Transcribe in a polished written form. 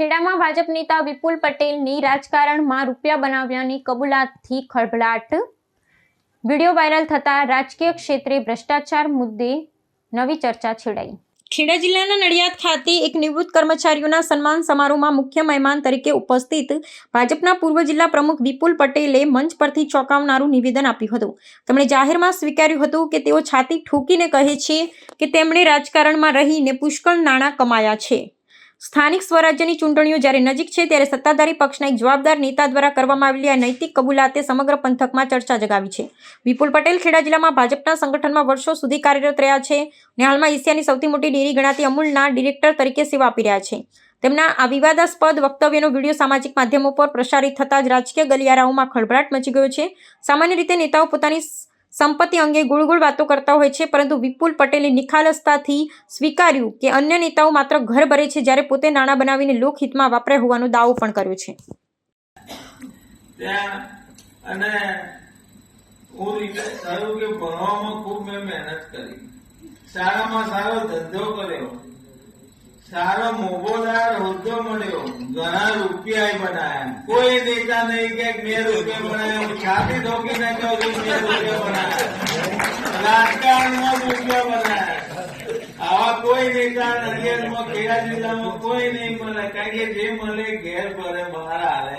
ખેડામાં ભાજપ નેતા વિપુલ પટેલની રાજકારણમાં રૂપિયા બનાવ્યાની કબૂલાતથી ખળભળાટ। વિડીયો વાયરલ થતા રાજકીય ક્ષેત્રે ભ્રષ્ટાચાર મુદ્દે નવી ચર્ચા છેડાઈ। ખેડા જિલ્લાના નડિયાદ ખાતે એક નિવૃત્ત કર્મચારીઓના સન્માન સમારોહમાં મુખ્ય મહેમાન તરીકે ઉપસ્થિત ભાજપના પૂર્વ જિલ્લા પ્રમુખ વિપુલ પટેલે મંચ પરથી ચોંકાવનારું નિવેદન આપ્યું હતું। તેમણે જાહેરમાં સ્વીકાર્યું હતું કે તેઓ છાતી ઠોકીને કહે છે કે તેમણે રાજકારણમાં રહીને પુષ્કળ નાણાં કમાયા છે। સ્થાનિક સ્વરાજ્યની ચૂંટણીઓ જ્યારે નજીક છે ત્યારે સત્તાધારી પક્ષના એક જવાબદાર નેતા દ્વારા કરવામાં આવેલી આ નૈતિક કબૂલાતે સમગ્ર પંથકમાં ચર્ચા જગાવી છે। વિપુલ પટેલ ખેડા જિલ્લામાં ભાજપના સંગઠનમાં વર્ષો સુધી કાર્યરત રહ્યા છે અને હાલમાં એશિયાની સૌથી મોટી ડેરી ગણાતી અમૂલના ડિરેક્ટર તરીકે સેવા આપી રહ્યા છે। તેમના આ વિવાદાસ્પદ વક્તવ્યનો વિડીયો સામાજિક માધ્યમો પર પ્રસારિત થતાં જ રાજકીય ગલિયારાઓમાં ખળભળાટ મચી ગયો છે। સામાન્ય રીતે નેતાઓ પોતાની સંપત્તિ અંગે ગોળ ગોળ વાતો કરતા હોય છે, પરંતુ વિપુલ પટેલે નિખાલસતાથી સ્વીકાર્યું કે અન્ય નેતાઓ માત્ર ઘર ભરે છે જ્યારે પોતે નાણાં બનાવીને લોકહિતમાં વાપર્યા હોવાનો દાવો પણ કર્યો છે। અને હું રિટાયર થયું કે ભણવામાં ખૂબ મેં મહેનત કરી, સારામાં સારો ધંધો કર્યો, સારો મોભોદાર હોદ્દો મળ્યો, ઘણા રૂપિયા બનાયા। કોઈ નેતા નહીં કે મેં રૂપિયા બનાવ્યા, હું છાતી ઠોકીને કહું છું મેં રૂપિયા બનાવ્યા, રાજકારણમાં રૂપિયા બનાવ્યા। આવા કોઈ નેતા નડિયાદમાં ખેડા જિલ્લામાં કોઈ નહીં મળે, કારણ કે જે મળે ઘેર ભરે બહાર આવે।